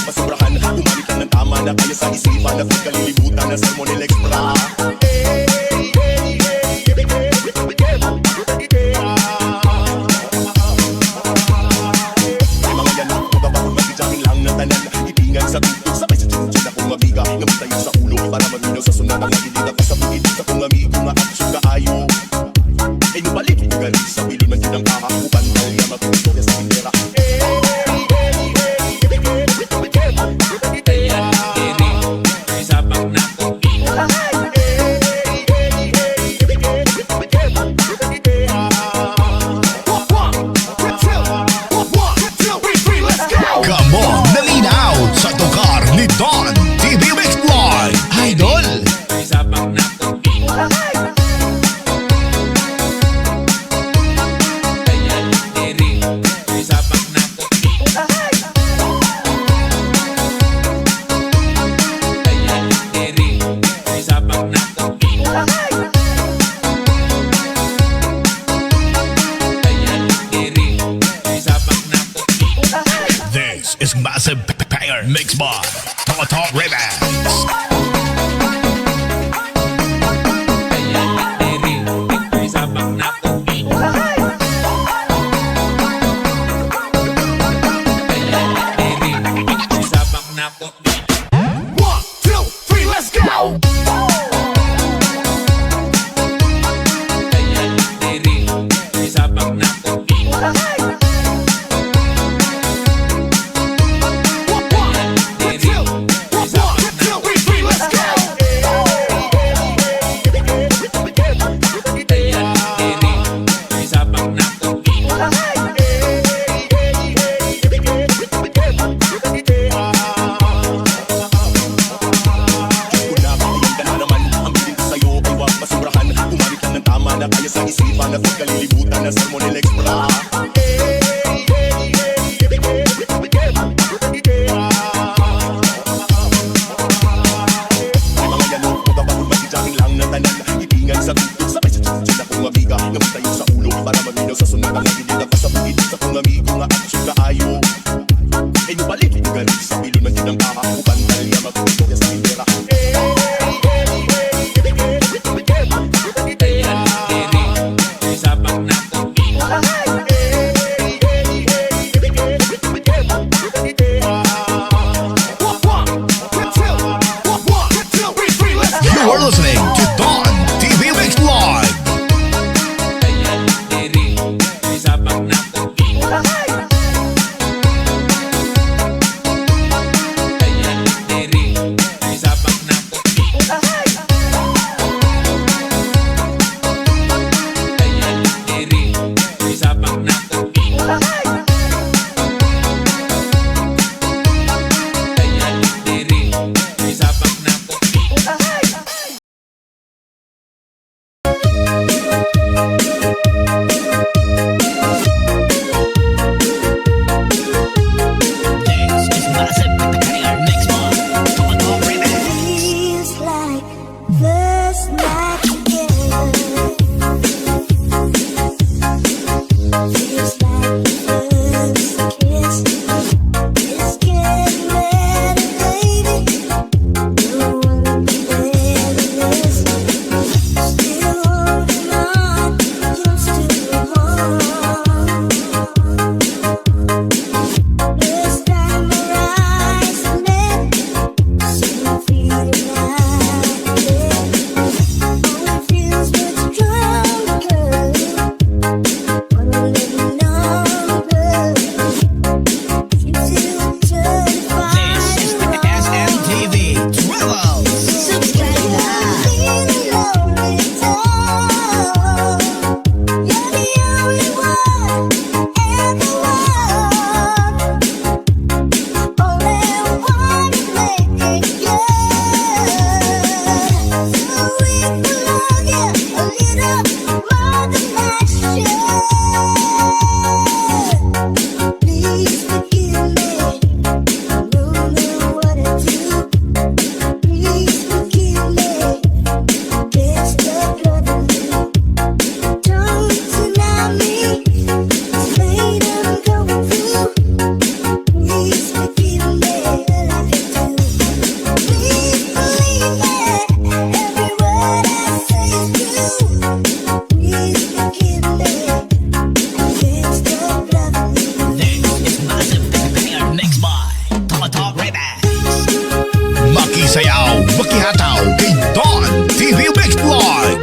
pasobrahan. Bumalik lang ng tama na kaya sa isipan na kalilibutan na Salmonel Extra. May mga yan na magpapahon mag-jamming lang ng tanan. Ipingan sa tugtog sabay sa tune na kung mabiga. Ngamit tayo sa ulo para maminaw sa sunod ang nagilita pa sa bukid. Sa kung amigo nga aksyon kaayo ay nubalik galit sa bilon man yun ang kakakupan. Dahil nga mapipistore sa tindera. Mixed by Talk Remix. Kaya sa isipan na kalilibutan na Salmonel Extra. May mga yan o magpapahon mag-jamming lang ng tanan. Ipingan sa tugtog sabay sa tune na kung mabiga. Ngamit tayo sa ulo para maminaw sa sunod ang nagilita pa sa bukid. Sa kung amigo nga aksyon kaayo ay nubalik galit sa bilon man yun ang kakakupan. Dahil nga mapipistore sa tindera. You're listening to Don TV Mixed Live. Ihataw kay Don TV Mix Vlog.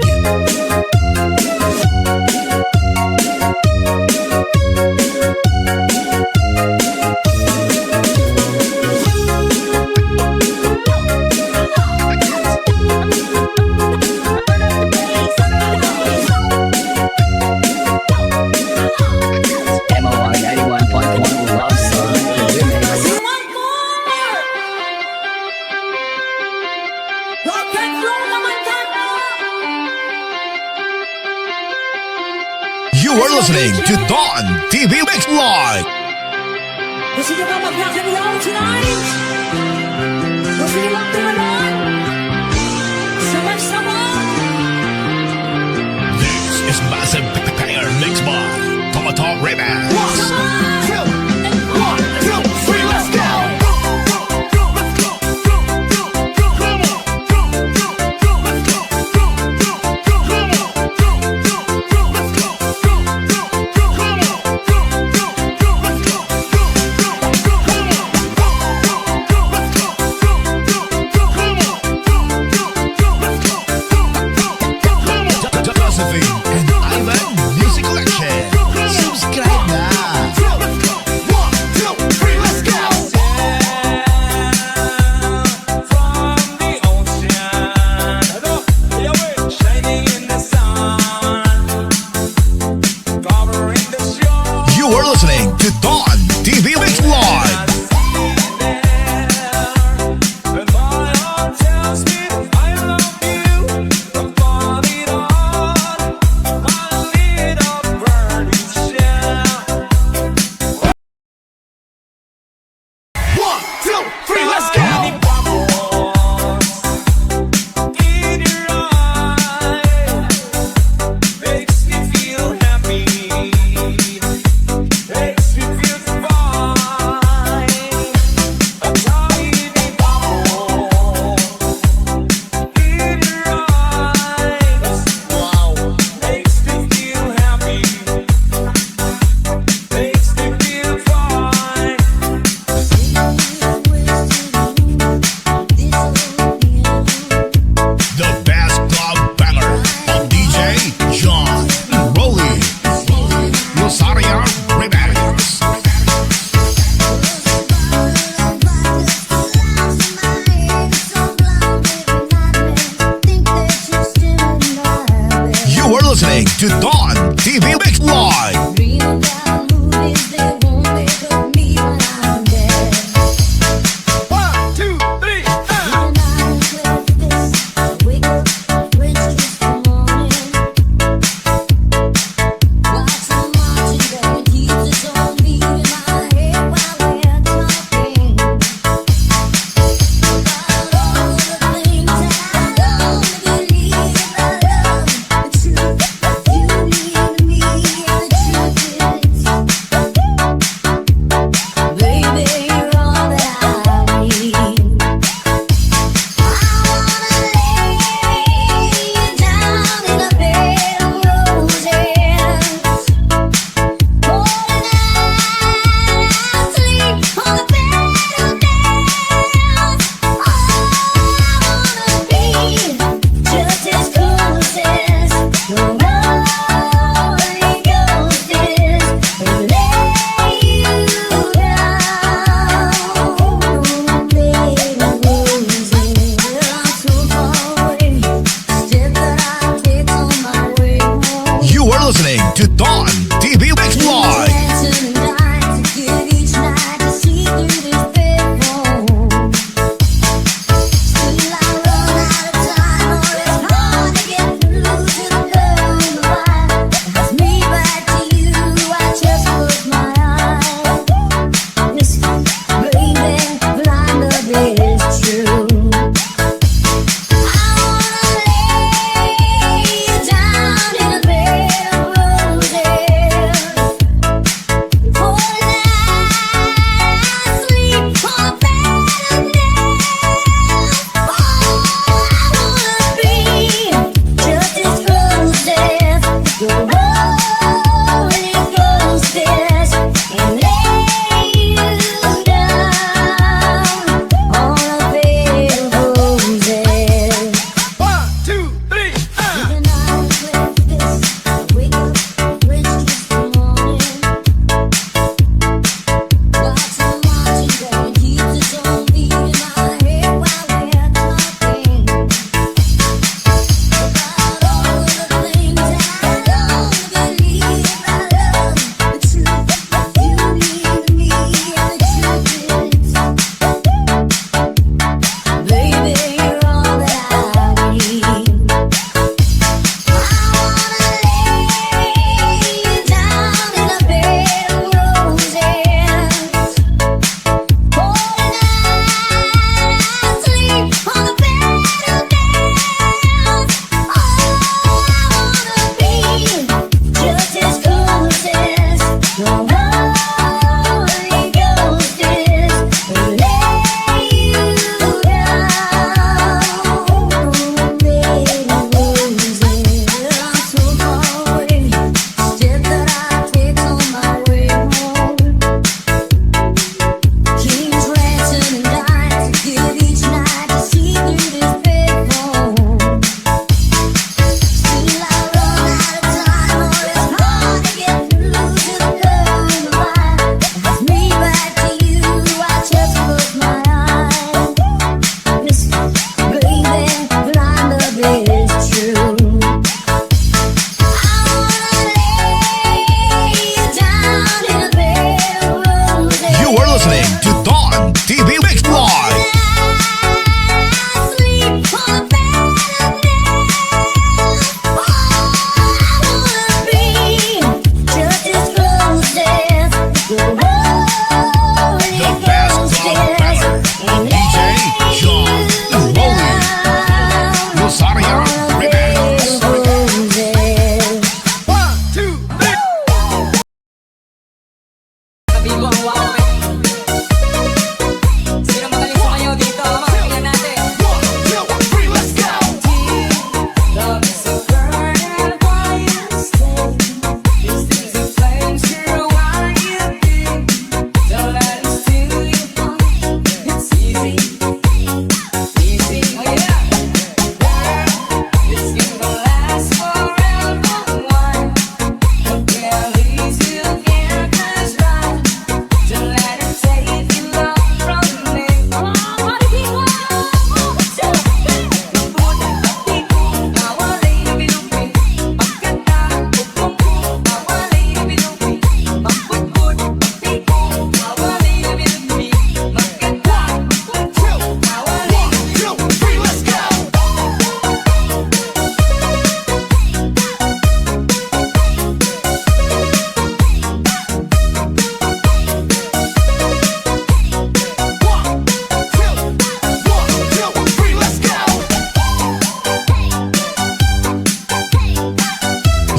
MOR 91.1 Love Song Remix. You are listening to Don TV Mix Vlog. Gusto nyo ba mag-rock and roll tonight? Gusto nyo bang tumalon? Sabay-sabay! This is Massive Pair Mix by Tomato Remix. Let's go! Josephine and Ivan Music Collection. Subscribe na. You are listening to Don TV Mix Vlog. The best club banger of DJ John Rolly Rosario Remix. You are listening to Don TV Mix Vlog.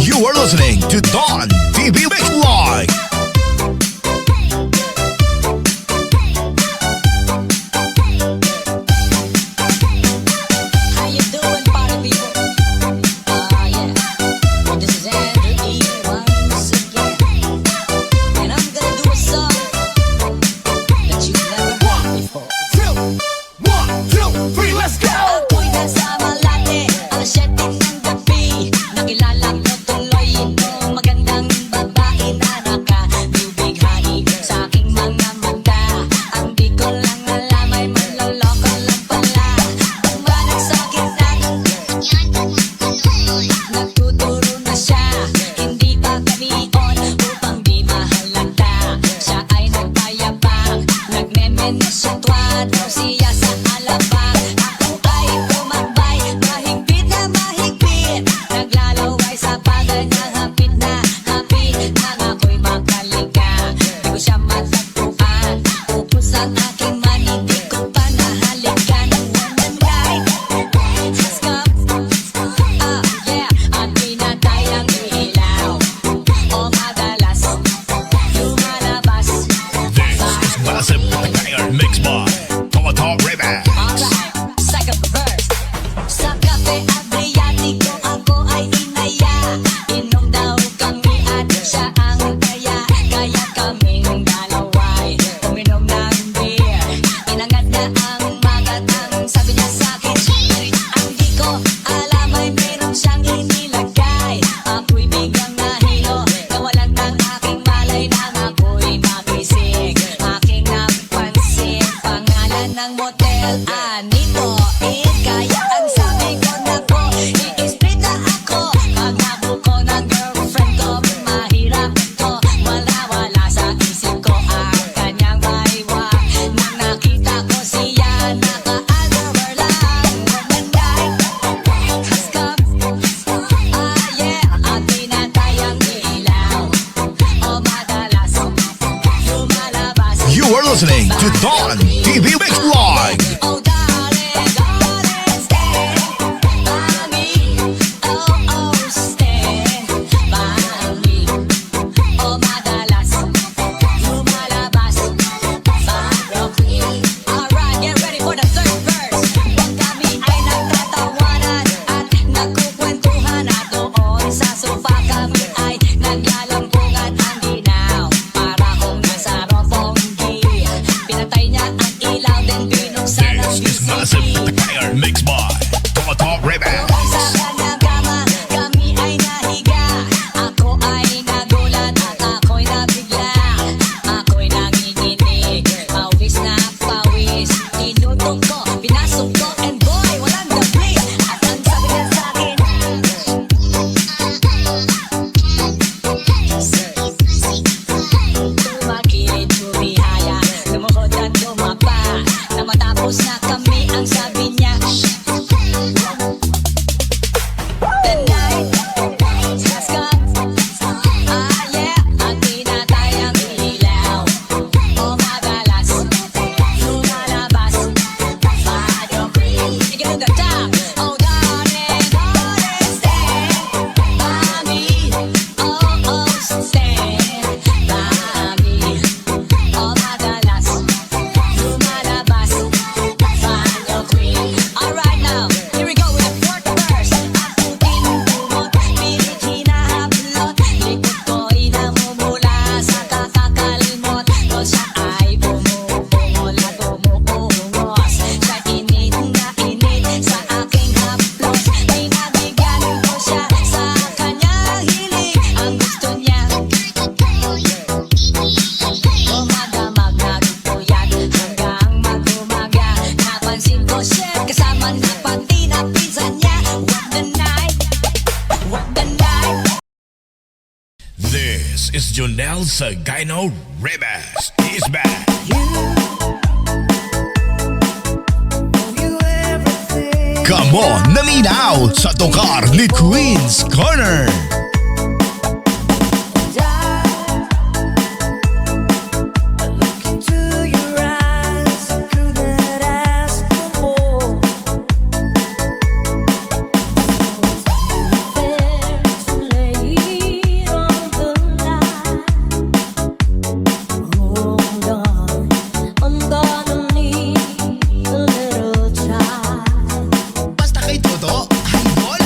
You are listening to Don TV Mix Live. How you doing, party people? Yeah. This is Andrew E. once again. And I'm gonna do a song that you've never heard before. 1, 2, 3, let's go! Ako'y nasa Malate, alas 7 ng gabi. Nakilala ko tuloy itong magandang babae na nakabibighani sa aking mga mata. Ang di ko lang alam ay manloloko lang pala. Umanak sa akin nagtuturo na siya. Hindi pa kami on upang di mahalata. Siya ay nagpayabang, nagmemenos sa tuwad. Siya sa alabang, ako ay tumambay. Mahigpit na mahigpit, naglalaway sa paganyang hapit na hapit. Nang ako'y makalika, di ko siya matagpuan. Upos ang aking mani, di ko pa nahalikan. One night, let's go. Yeah, at pinatay ang ilaw. O madalas, lumalabas. This is Massive Banger Mix by Tomato Remix. Alright, second verse. Sa Cafe Adriatico ako ay inaya. Inom daw kami at siya ang kaya. Kaya kaming dalaway uminom ng beer. Inangat na ang magatang, sabi niya sa'kin, ang di ko alam ay meron siyang inilagay. Ako'y biglang nahilo, nawalan ng aking malay nang ako'y nagising. Aking napansin, pangalan ng motel, Anito. Kaya ang sabi ko na ko, i-split na ako. Paghabol ko ng girlfriend ko, mahirap to. Wala sa isip ko ang kanyang maiwa. Nang nakita ko siya, naka-underwear lang. One night, has come. Yeah, at pinatay ang ilaw. O madalas, lumalabas. You are listening to Don TV Mix Live. Oh darling, darling, stand by me. Oh, stand by me. Oh madalas, lumalabas. Alright, get ready for the third verse. Pag kami ay nagtatawanan at nagkukwentuhan at doon sa sofa kami ay naglalangkungan ang ginaw. Para kung nasa romponggi, pinatay niya ang Jonel Sagayno Ribas is back. Come on, naminaw sa tukar ni Queen's Corner. Basta kay Toto, idol.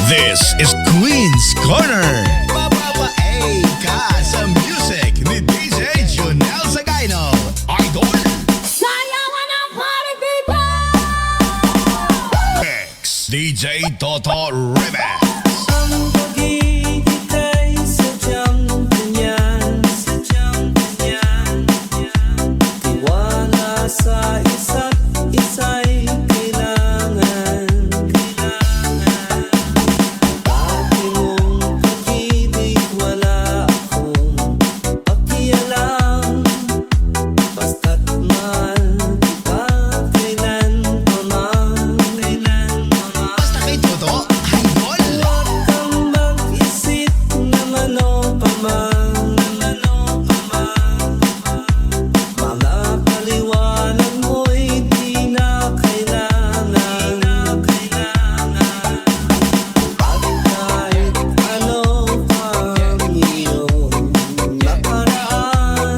This is Queen's Corner. Mapapaay ka sa music ni DJ Junel Sagayno. Idol Sayawan ang party people! Mix DJ Toto Remix. Ang pag-ibig ay sadyang ganyan, tiwala sa isa't isa'y kailangan. Dati mong pag-ibig wala akong pakialam, basta't mahal kita kailan pa man. Basta kay Toto, idol. Huwag kang mag-isip naman o paman, mga paliwanag mo'y di na kailangan. At kahit ano pang iyong nakaraan,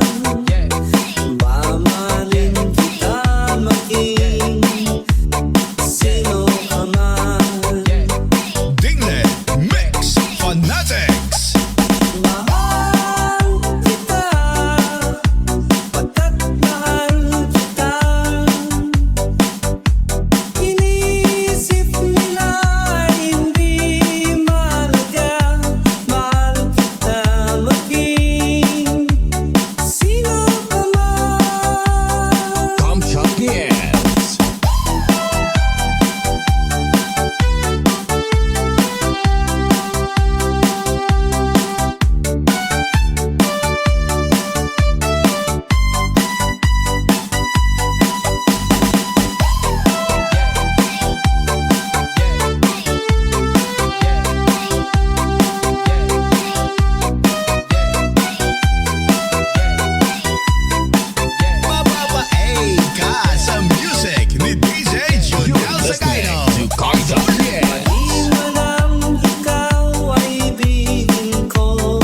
mamahalin kita maging sino ka man. Dingle Mix Fanatics. Mahal kita, pagkat mahal kita. Iniisip nila hindi mahalaga, mahal kita maging sino ka man. Come champions. Mapapaay ka sa music ni DJ Junel Sagayno. Maliwan ang ikaw ay ibigin ko.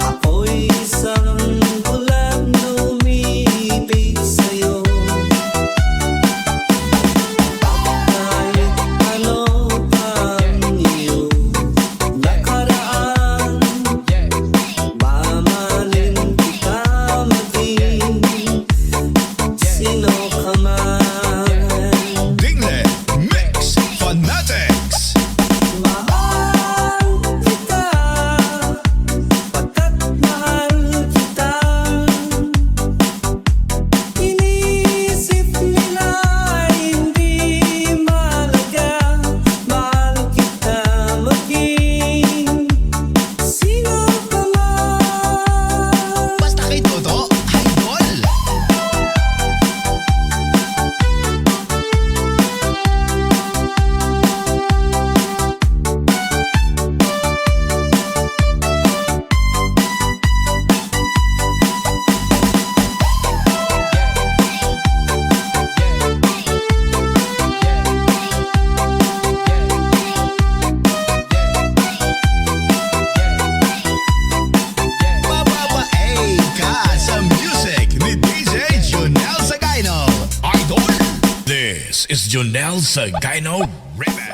Ako'y isang bulag na umiibig sa'yo. Kahit ano pang iyong nakaraan, mamahalin kita maging sino ka man. Dingle Mix Fanatics. Mahal kita, pagkat mahal kita. Iniisip nila hindi mahalaga, mahal kita maging sino ka man. Basta kay Toto, idol. Mapapaay ka sa music ni DJ Junel Sagayno. Idol. This is Junel Sagayno Remix.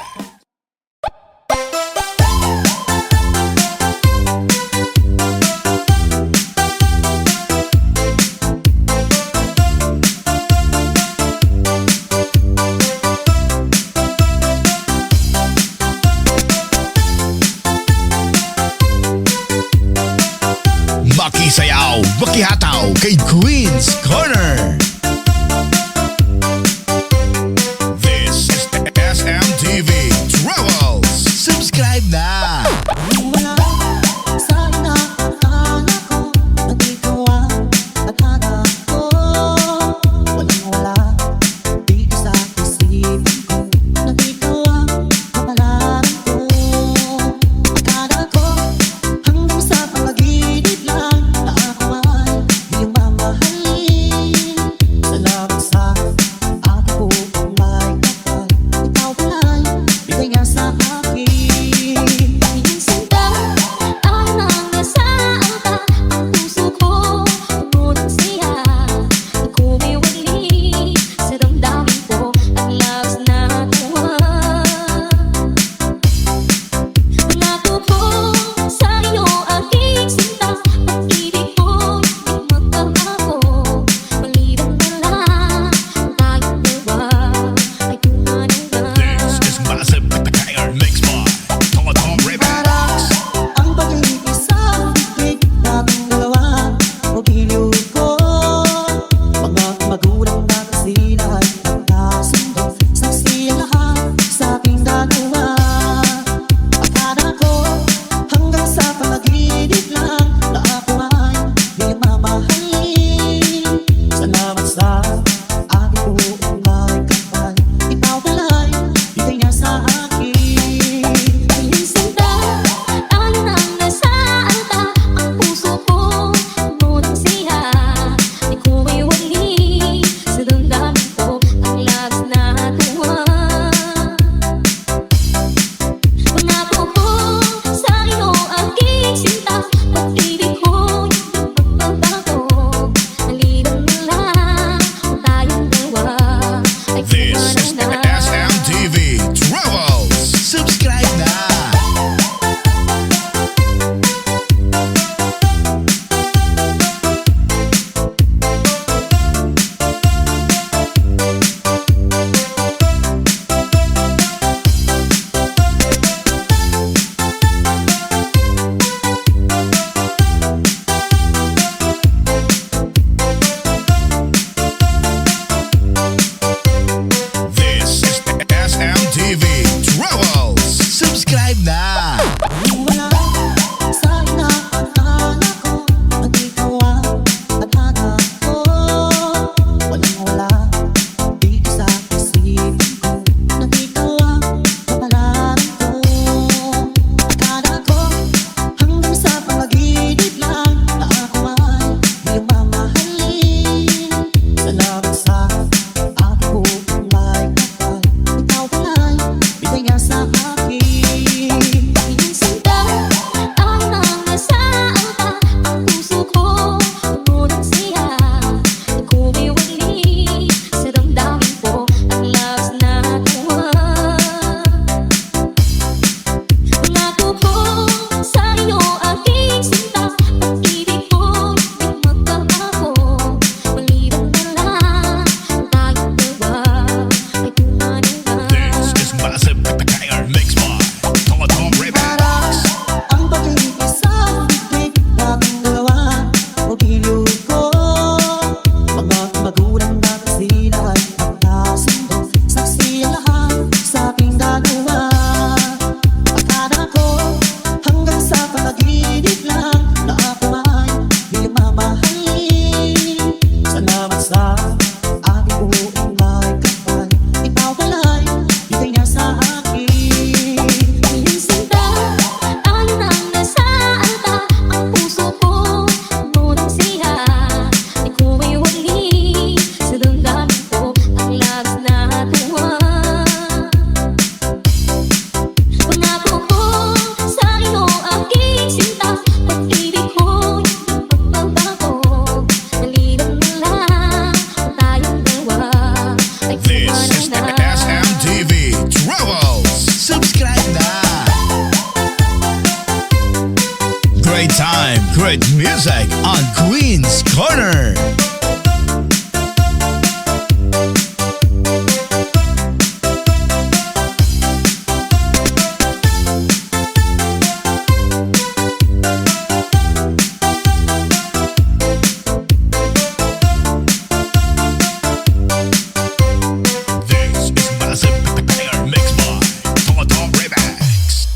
Makisayaw, makihataw kay Queen's Corner. This is SMTV Travels. Subscribe na. Wala sa nakakala ko, nandito ang akala ko. Walang-wala dito sa isipan ko, nandito ang kapalaran ko. Akala ko hanggang sa pag-ibig lang na ako ay iyong mamahalin. Salamat sa aking buong may kapal, ikaw pala'y bigay niya sa akin. Minsan TV Travels. Subscribe na! Kung wala sa inaakala ko, at ikaw ang tadhana ko. Walang wala dito sa isipan ko, na ikaw ang kapalaran ko. Akala ko hanggang sa pag-ibig lang, na ako ay iyong mamahalin. Salamat sa aking buong may kapal, ikaw pala'y bigay sa akin. Iyong sinta ang nangasaan pa, ang puso ko ngunit siya. Kumiwali sa damdamin ko ang labs na tuwa. Pangako ko sa iyo aking sinta, pag-ibig ko'y di magbabago. Maliban na lang tayong dalawa ay tumanungan. This is Massive Tagalog Mix by Totong Remix. Ang pag-ibig sa bibig nating dalawa, o giliw ko. Mga magulang natin sila ay magkasundo, saksi ang lahat sa ating dalawa. Akala ko hanggang sa pag-ibig lang, na ako ay iyong mamahalin. Salamat sa aking buong may kapal, ikaw pala'y bigay niya sa akin. Iyong sinta ay nangasaan pa, ang puso ko ngunit siya. Di kumiwali sa damdamin ko ang labs na tuwa. Pangako ko sa iyo aking sinta, pag-ibig ko'y di magbabago. Maliban na lang tayong dalawa ay This is the tumanungan. SMTV Travels. Subscribe na! Great time, great music on Queen's Corner. This is Massive Tagalog Mix by Totong Remix.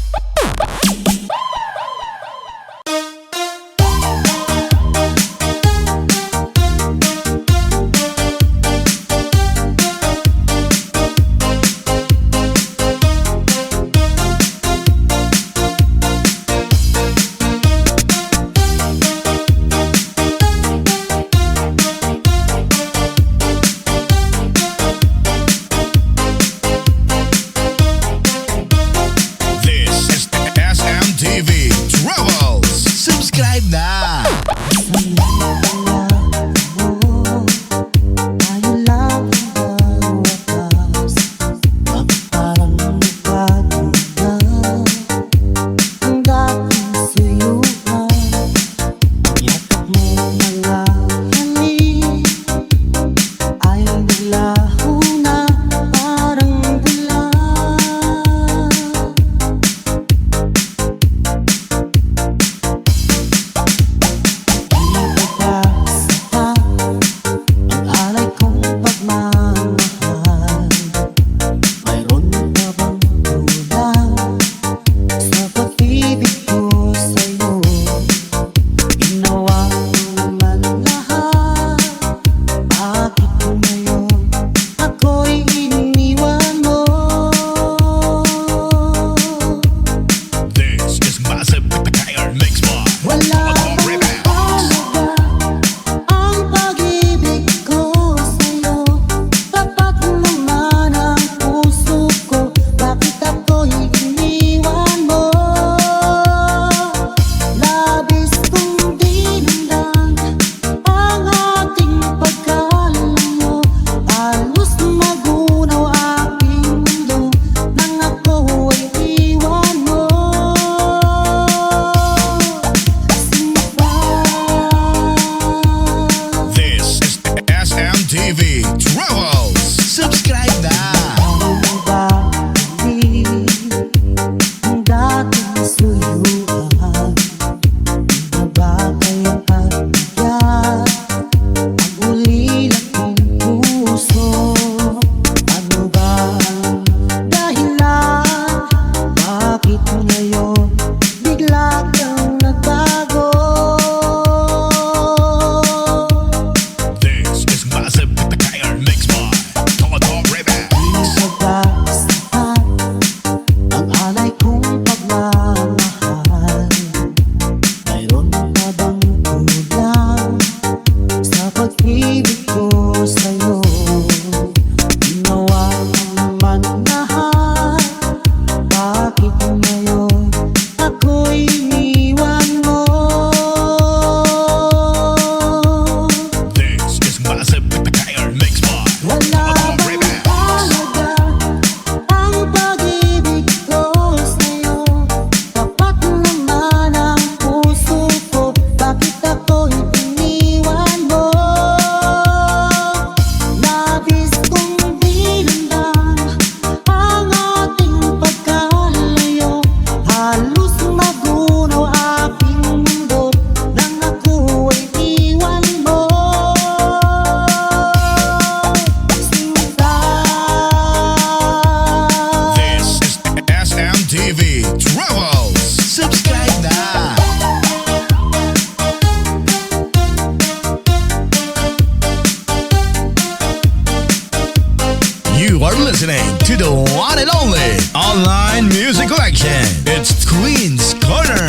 Music Collection. It's Queen's Corner.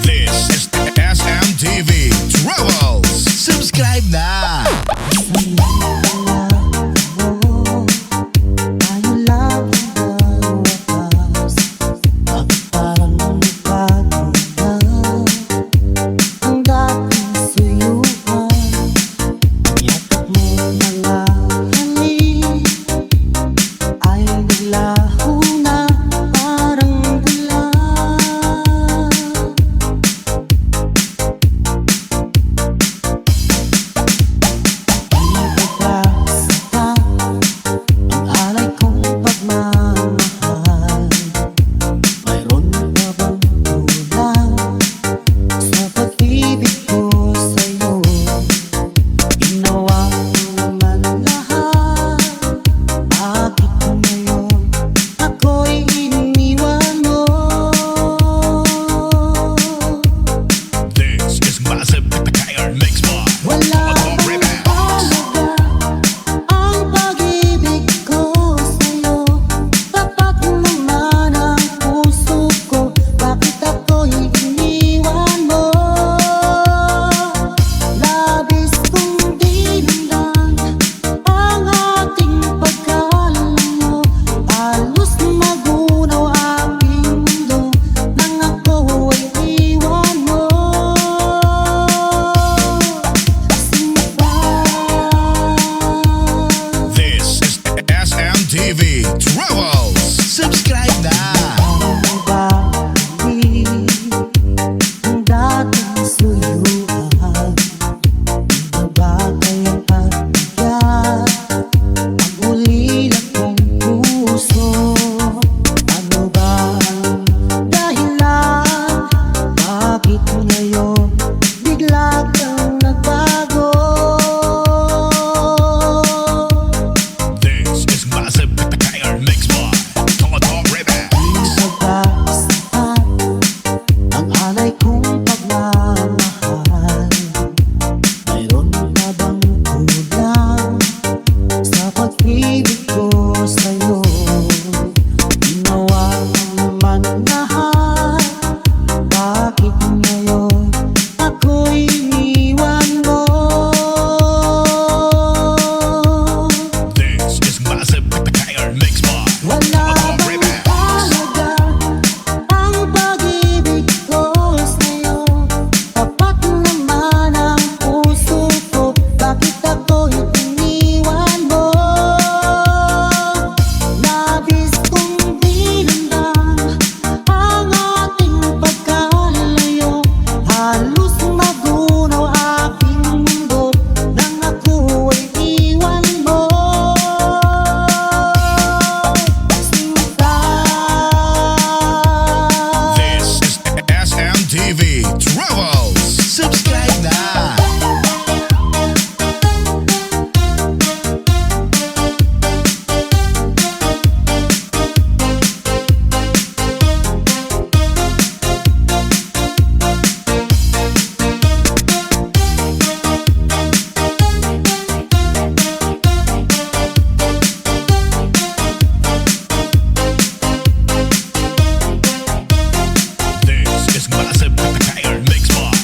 This is SMTV Travels. Subscribe na! Tayo lang ang wakas. Bakit parang nagbago na ang dating suyuan? Ang yakap mo mga halik ay naglaho na parang bula. Ang alay kong pagmamahal, mayroon ka bang kulang sa pag-ibig ko sa'yo? Ginawa ko naman lahat, bakit ngayon ako'y iniwan mo? This is Massive Tiger Mix Bar. Wala bang halaga ang pag-ibig ko sa'yo? Tapat naman ang puso ko, bakit ako'y iniwan mo? Labis kong dinamdam ang ating pagkalayo, halos magunaw aking mundo nang ako ay iwan mo. This is SMTV Travels. Subscribe na! Ang dating suyuan, di ba kayang pagbigyan ang ulila kong puso? Ano ba ang dahilan? Bakit ngayon bigla kang nagbago? This is Massive Tiger Mix Bar. Tomato Ribbon. Pagkasaan ang alay kong pagmamahal, mayroon ka bang kulang sa pag-ibig ko sa'yo? Ginawa ko naman lahat, bakit ngayon ako'y iniwan mo? This is Massive Tiger Mix Bar. Wala Tomato bang Ribbon. halaga ang pag-ibig ko sa'yo? Tapat naman ang puso ko, bakit ako'y iniwan mo? Labis kong dinamdam ang ating pagkalayo, halos magunaw aking mundo nang ako ay iwan mo. This is SMTV Travels. Subscribe na! This is Massive Tiger Mix Bar.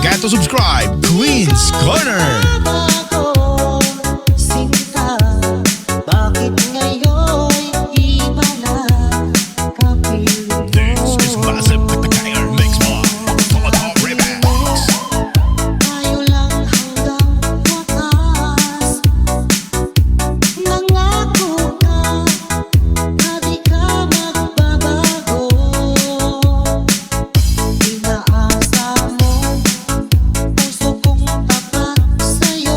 forget to subscribe. Queen's Corner. Bago, sinta, bakit ngayon iba na kapiling This is mo? Massive Pagkakair Mix Bar. Toto Remix. Tayo lang hanggang wakas. Nangako ka na di ka magbabago. Inaasa mo, puso kong tapat sa'yo.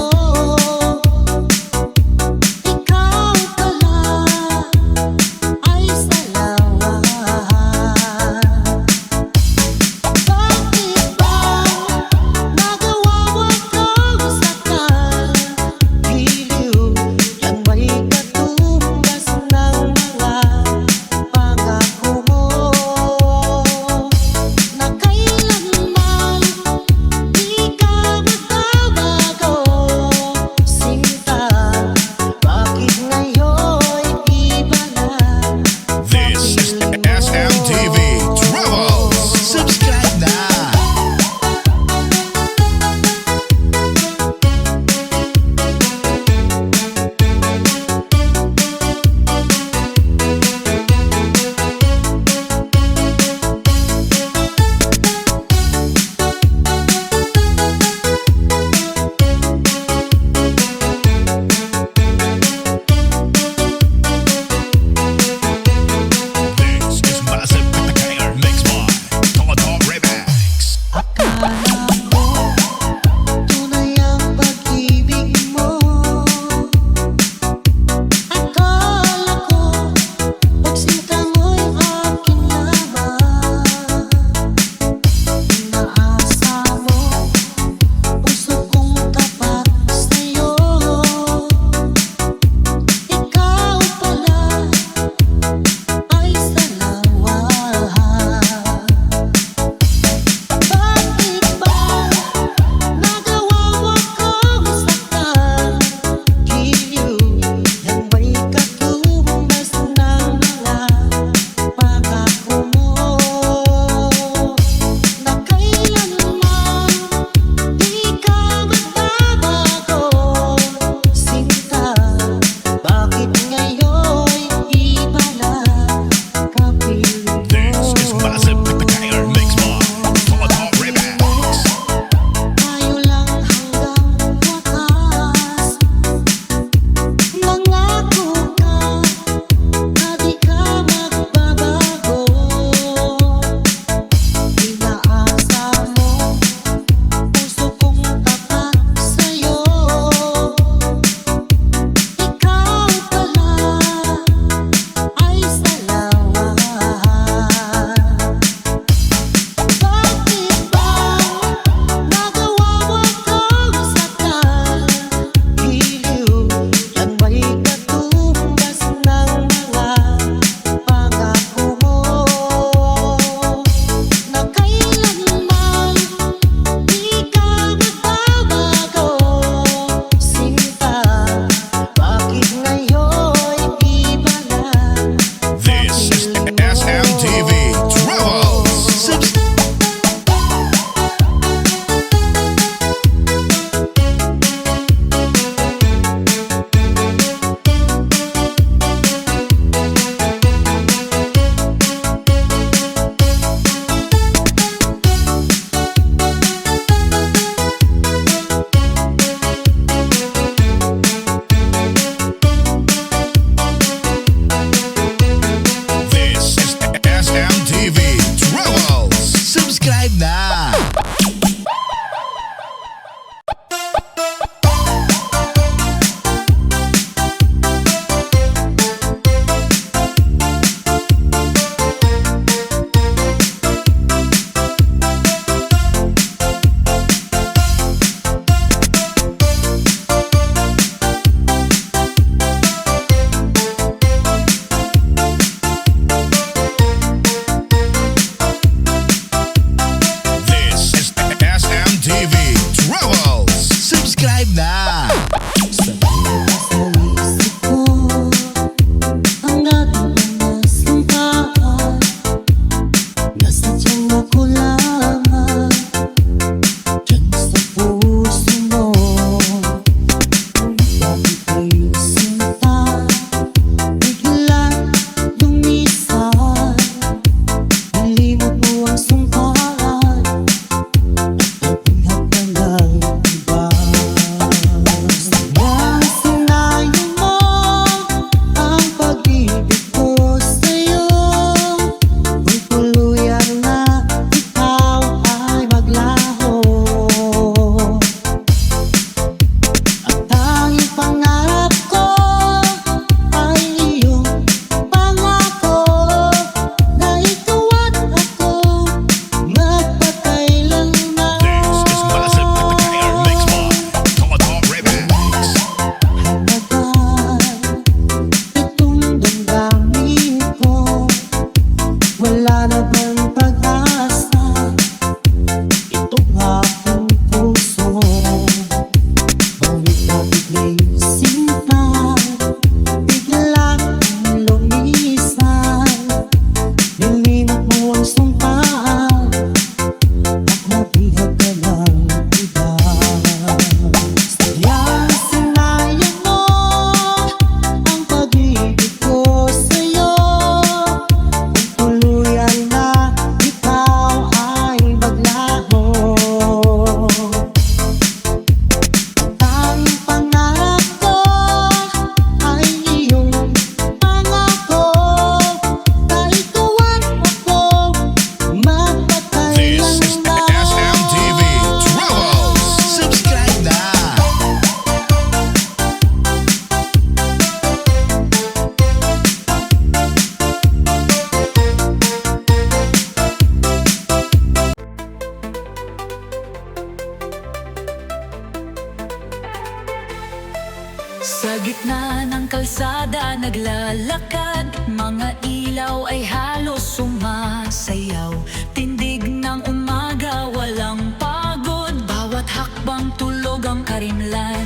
ilaw ay halos sumasayaw. Tindig ng umaga, walang pagod. Bawat hakbang tulog ang karimlan.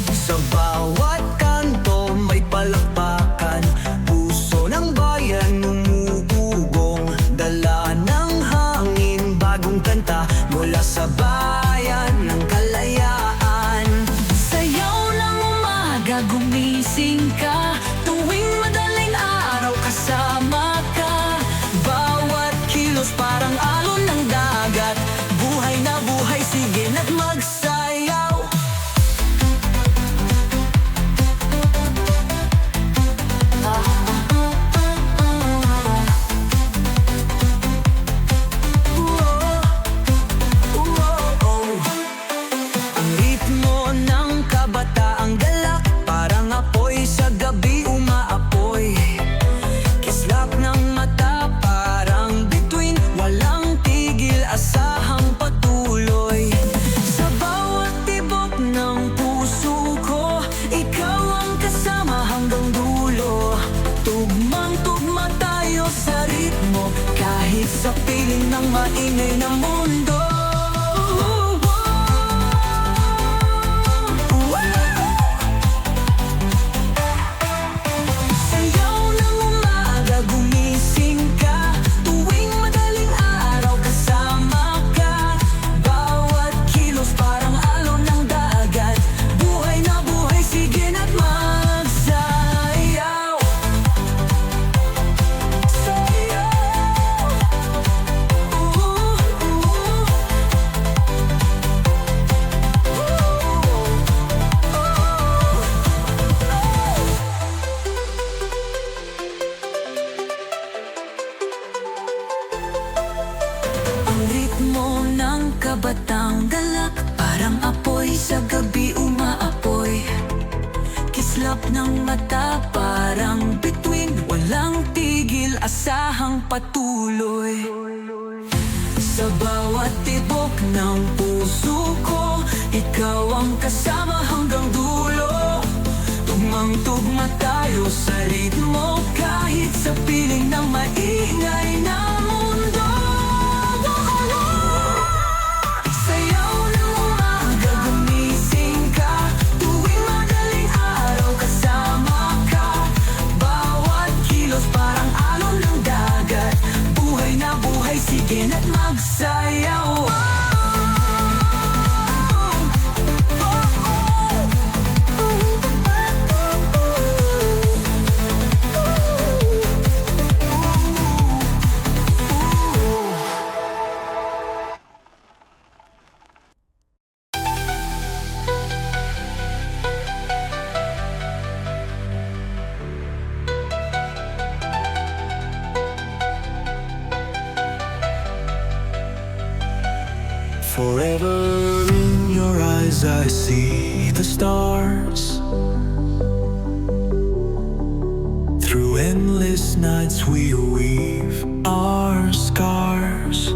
Sa bawat kanto may palakpakan. Puso ng bayan umugugong. Dala ng hangin, bagong kanta mula sa bayan ng kalayaan. Sayaw ng umaga, gumising ka. Tuwing madaling araw, kasama ka. Bawat kilos parang alon ng dagat. Buhay na buhay, sige na't magsayaw. Ang ritmo ng kabataang galak, parang apoy sa gabi umaapoy. Kislap ng mata, parang bituin, walang tigil, asahang patuloy. Sa bawat tibok ng puso ko, ikaw ang kasama hanggang dulo. Tugmang-tugma tayo sa ritmo, kahit sa piling ng maingay na mundo. Sayaw ng umaga, gumising ka. Tuwing madaling araw, kasama ka. Bawat kilos parang alon ng dagat. Buhay na buhay, sige na't magsayaw. Sayaw. Ang ritmo ng kabatang galak, parang apoy sa gabi umaapoy. Kislap ng mata, parang bituin, walang tigil, asahang patuloy. Sa bawat tibok ng puso ko, ikaw ang kasama hanggang dulo. Tugmang-tugma tayo sa ritmo, kahit sa piling ng maingay na mundo. Sayaw ng umaga, gumising ka. Tuwing madaling araw, kasama ka. Bawat kilos parang alon ng dagat. Buhay na buhay, sige na't magsayaw. Forever in your eyes I see the stars. Through endless nights we weave our scars.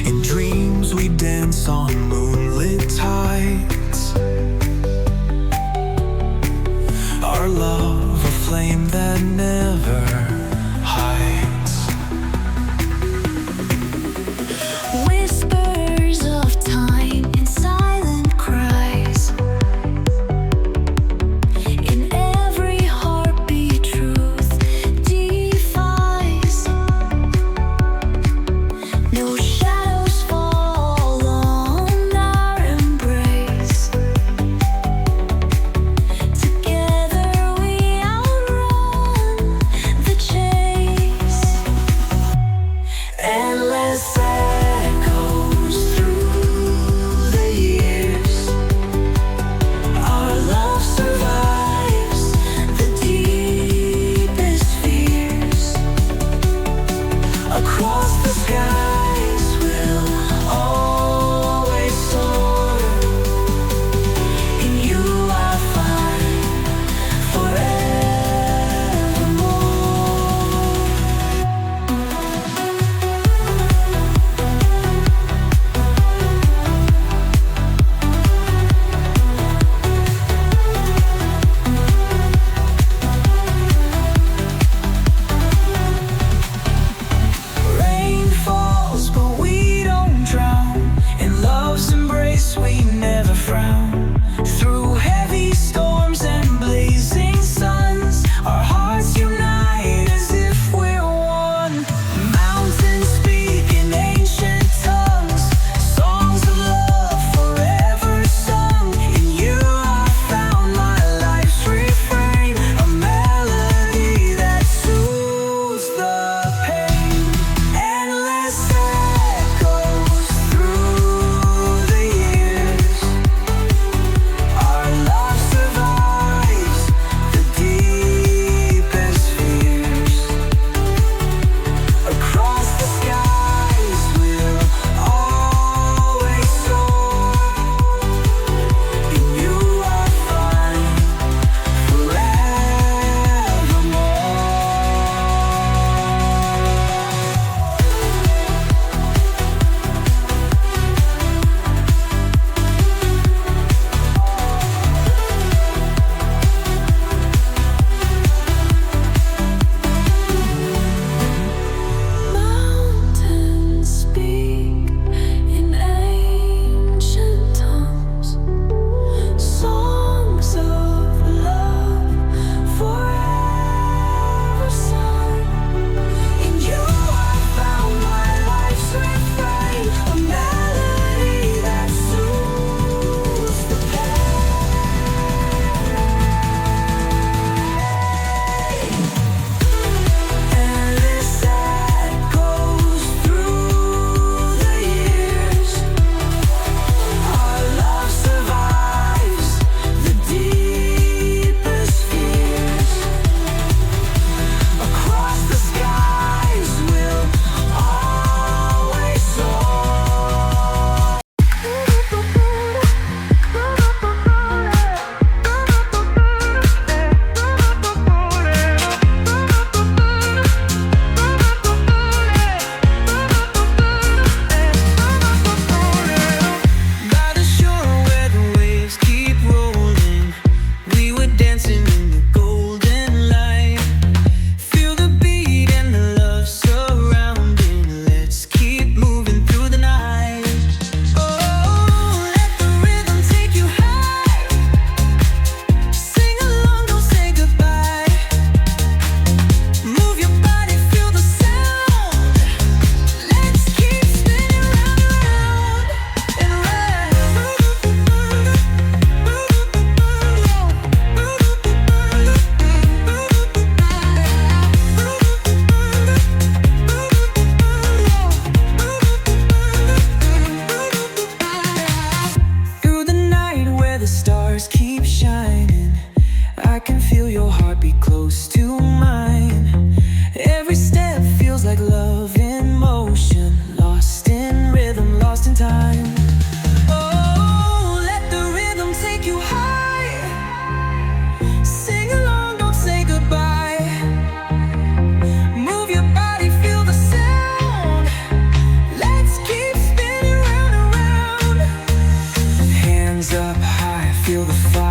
In dreams we dance on moonlit tides. Our love a flame that never hides. Whispers of time in silent cries. In every heartbeat, truth defies. No shadows fall on our embrace. Together we outrun the Hands up high, feel the fire.